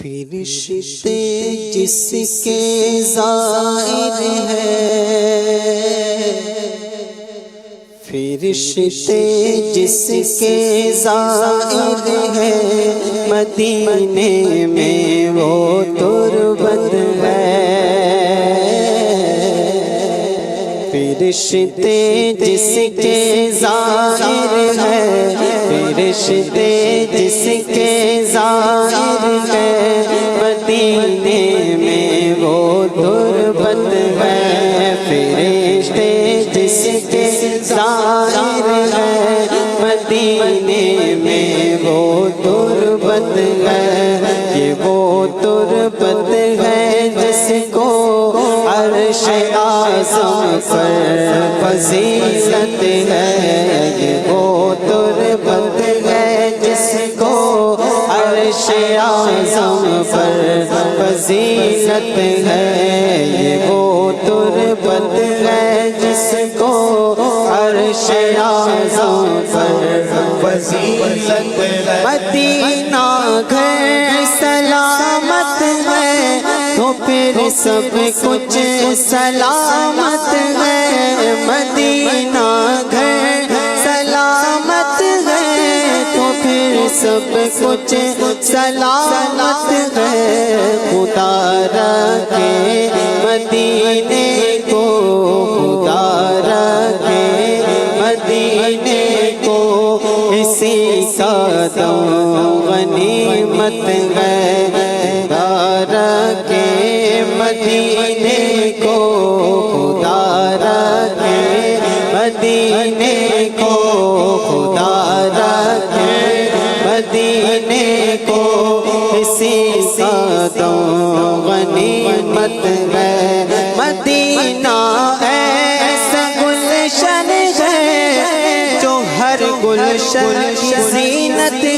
فرشتے جس کے زائر ہیں، فرشتے جس کے زائر ہیں، مدینے میں وہ تربت ہے۔ فرشتے جس کے زائر ہیں، فرشتے جس کے زائر ہیں، مدینے میں وہ تربت ہے۔ فرشتے جس کے زائر ہیں، مدینے میں وہ تربت ہے۔ یہ وہ تربت ہے جس کو عرش اعظم پر فضیلت ہے۔ یہ وہ تربت ہے جس کو عرش اعظم پر فضیلت ہے۔ یہ وہ تربت ہے جس کو عرش اعظم پر فضیلت ہے۔ مدینہ گھر سلامت ہے تو پھر سب کچھ سلامت ہے۔ مدینہ گھر سلامت ہے تو پھر سب کچھ سلامت ہے۔ خدا رکھے مدینے کو، خدا رکھے مدینے کو، اسی کا دم غنیمت ہے۔ خدا رکھے مدینے کو، خدا رکھے مدینے کو، خدا رکھے مدینے کو، اسی کا دم غنیمت ہے۔ مدینہ ایسا گلشن ہے جو ہر گلشن کی زینت ہے۔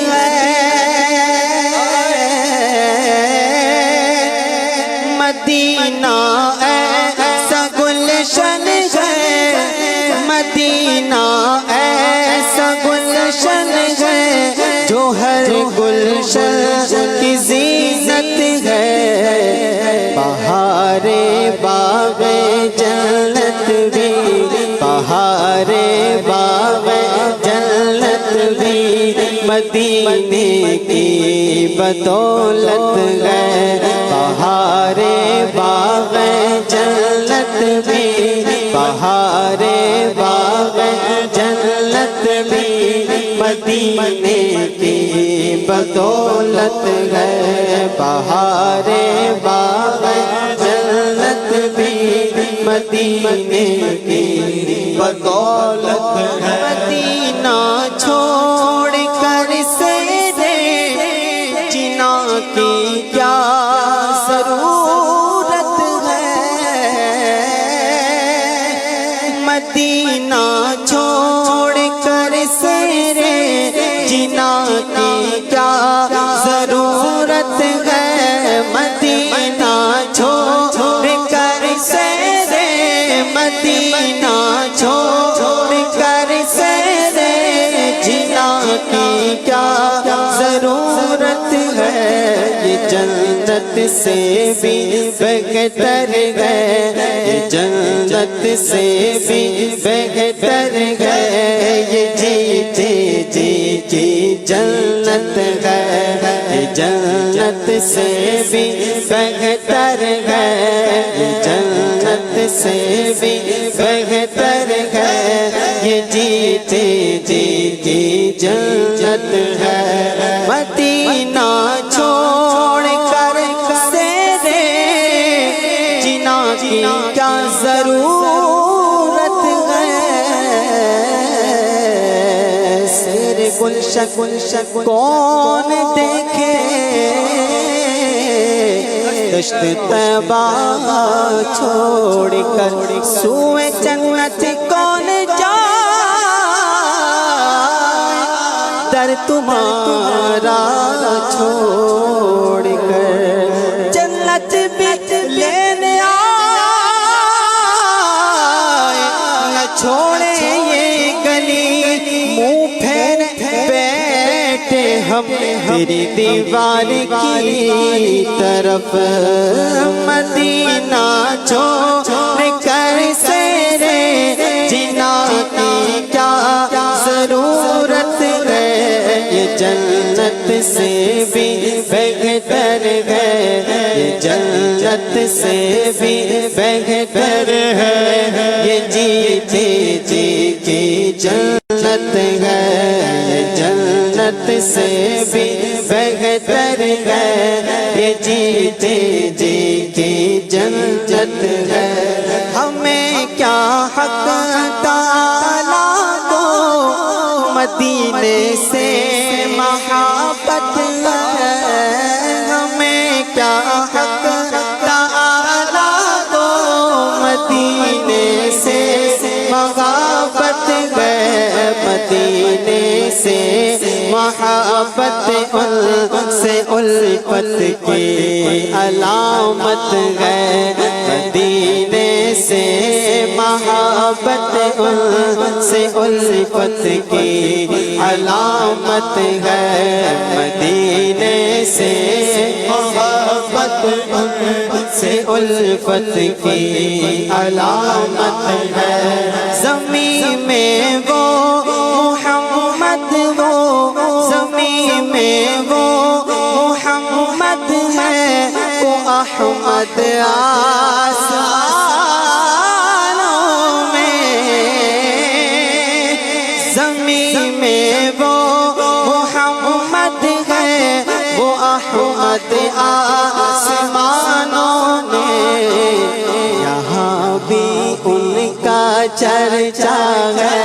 مدینہ ایسا گلشن ہے، مدینہ ایسا گلشن ہے جو ہر گلشن کی زینت ہے۔ بہار باغ جنت بھی، بہار باغ جنت بھی مدینے کی بدولت ہے۔ بہار باغ جنت بھی، بہار باغ جنت بھی مدینے کی بدولت ہے۔ بہار باغ جنت بھی مدینے کی بدولت ہے۔ مدینہ چھوڑ کر سیرے جنا کی کیا ضرورت ہے۔ مدینہ چھوڑ کر سیرے جنا کی کیا ضرورت ہے۔ مدینہ چھوڑ کر سیرے، مدینہ چھوڑ کر سیرے جنا کی کیا ضرورت ہے۔ یہ جنت سے بھی بہتر ہے، یہ جنت سے بھی بہتر ہے۔ یہ جی جنت ہے، یہ جنت سے بھی بہتر ہے، یہ جنت سے بھی بہتر ہے۔ یہ جی جنت ہے۔ مدینہ چھوڑ کر سیرے جنا کی کیا ضرورت ہے۔ سیر گلشن کون دیکھے، دشت طیبہ چھوڑ کر سوئے جنت کون جائے۔ در تمہارا چھوڑ کر جنت بھی لینے آئے، نہ چھوڑے یہ گلی منہ پھیر بیٹھے ہم تیری دیوار کی طرف مدینہ چھوڑ کر سیرے جنا کی کیا ضرورت ہے، یہ جنت سے بھی بہتر ہے، یہ جنت سے بھی بہتر ہے، یہ جیتے جی کی جنت ہے، یہ جنت سے بھی بہتر ہے، یہ جیتے جی کی جنت ہے۔ ہمیں کیا حق تعالیٰ کو مدینے سے محبت ہے، ہمیں کیا حق تعالیٰ کو مدینے سے محبت ہے، مدینے سے محبت ان سے الفت کی علامت ہے، مدینے سے محبت ان سے الفت کی علامت ہے، مدینے سے محبت ان سے الفت کی علامت ہے۔ زمین میں وہ محمد، وہ زمین میں وہ محمد ہے، وہ احمد آسمانوں میں، زمین میں وہ محمد ہے، وہ احمد آسمانوں میں، یہاں بھی ان کا چرچا ہے،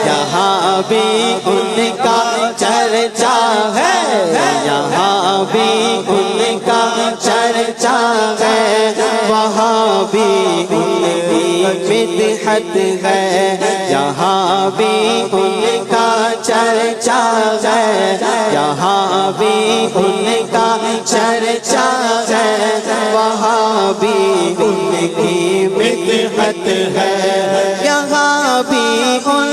یہاں بھی ان کا چرچا ہے، یہاں بھی ان کا چرچا ہے، وہاں بھی ان کی مدحت ہے، یہاں بھی ان کا چرچا ہے، یہاں بھی ان کا چرچا ہے، وہاں بھی ان کی مدحت ہے، یہاں بھی ان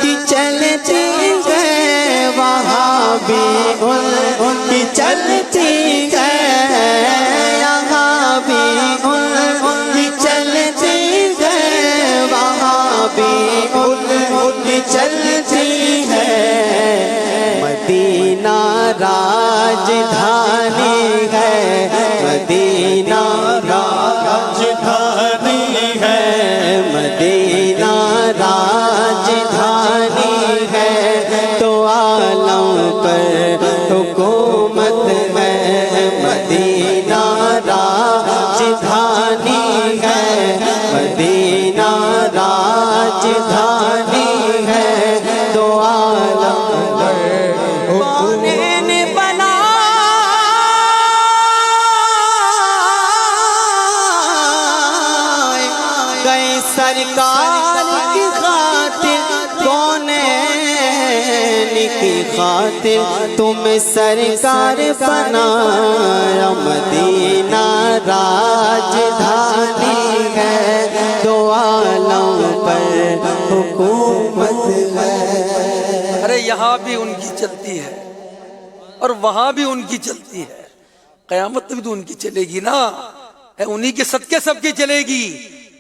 کی چلتی ہے، وہاں بھی ان کی چلتی ہے، یہاں بھی ان کی چلتی ہے، وہاں بھی ان کی چلتی ہے، مدینہ راجدھانی ہے، مدینہ راجدھانی ہے، مدینہ راجدھانی ہے، تو عالم پر حکومت ہے، مدینہ راجدھانی ہے، مدینہ راجدھانی ہے، تو عالم پر کونین بنا گئے سرکار کی خاطر، کونین کی خاطر تم سرکار بنایا، مدینہ راجدھانی ہے، دو عالم پر حکومت ہے۔ ارے یہاں بھی ان کی چلتی ہے اور وہاں بھی ان کی چلتی ہے، قیامت بھی تو ان کی چلے گی نا، انہی کے صدقے سب کی چلے گی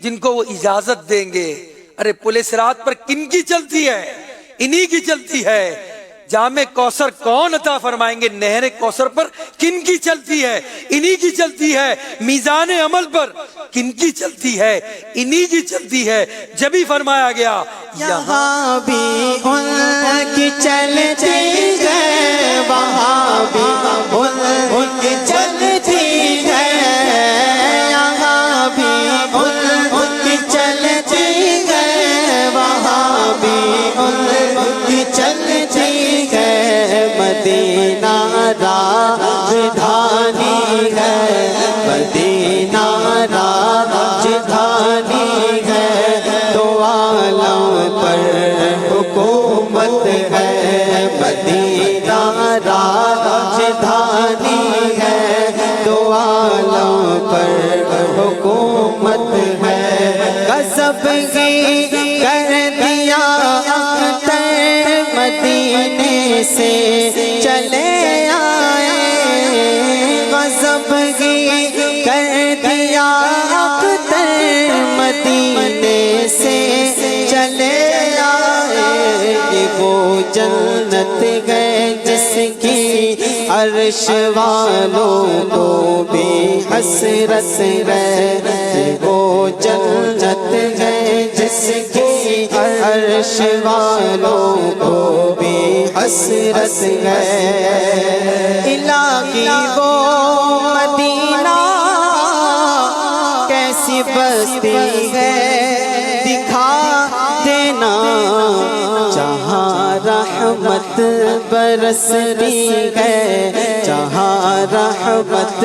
جن کو وہ اجازت دیں گے۔ ارے پل صراط پر کن کی چلتی ہے؟ انہی کی چلتی ہے۔ جام کوثر کون عطا فرمائیں گے؟ نہر کوثر پر کن کی چلتی ہے؟ انہی کی چلتی ہے۔ میزان عمل پر کن کی چلتی ہے؟ انہی کی چلتی ہے۔ جب ہی فرمایا گیا یہاں بھی ان کی چلتی ہے، وہاں بھی ان کی چلتی ہے، یہاں بھی ان کی چلتی ہے، وہاں بھی ان کی چلتی ہے، مدینہ راجدھانی ہے، مدینہ راجدھانی ہے، تو عالم پر حکومت ہے، مدینہ راجدھانی ہے، تو عالم پر حکومت ہے۔ غضب ہی کر دیا مدینے سے چلے آئے، سبزی کر دیا اختر مدینے سے چلے آئے یہ وہ جنت ہے جس کی عرش والوں کو بھی حسرت ہے یہ وہ جنت ہے جس کی عرش والوں کو بھی حسرت ہے الہی وہ مدینہ کیسی بستی ہے دکھا دینا جہاں رحمت برستی ہے جہاں رحمت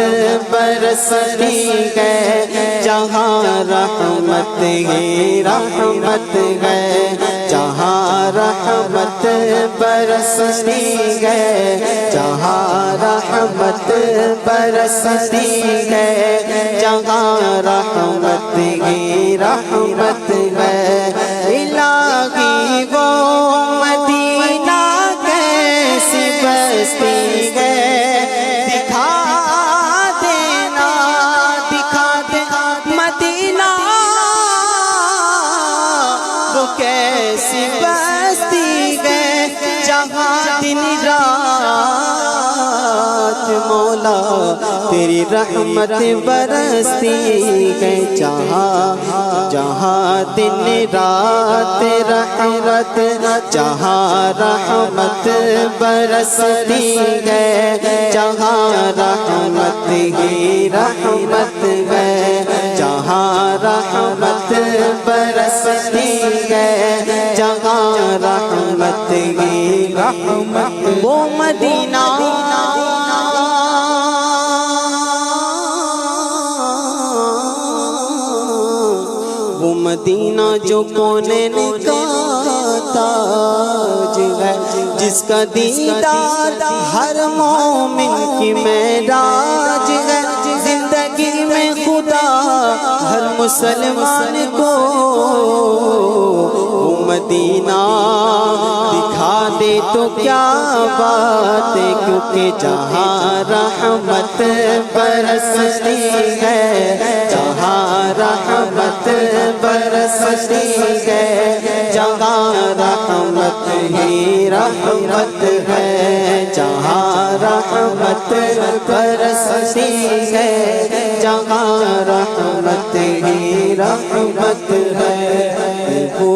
برستی ہے جہاں رحمت ہی رحمت ہے جہاں رحمت برستی ہے جہاں رحمت برستی ہے جہاں رحمت ہی رحمت ہے الہی وہ مدینہ کیسی بستی ہے دکھا دینا مدینہ وہ کیسی بستی ہے جہاں دن رات مولا تیری رحمت برستی ہے جہاں دن رات رحمت جہاں رحمت برستی ہے جہاں رحمت ہی رحمت ہے جہاں رحمت برستی ہے جہاں رحمت ہی رحمت وہ مدینہ وہ مدینہ جو کونین کا تاج ہے جس کا دیدار ہر مومن کی معراج ہے زندگی میں خدا ہر مسلمان کو وہ مدینہ دکھا دے تو کیا بات ہے کیونکہ جہاں رحمت برستی ہے جہاں رحمت برستی ہے جہاں رحمت ہی رحمت ہے جہاں رحمت برستی ہے جہاں رحمت ہی رحمت ہے وہ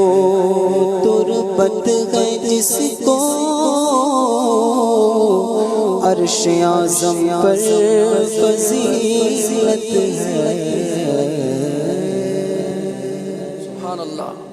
تربت ہے جس کو عرش اعظم پر فضیلت ہے سبحان اللہ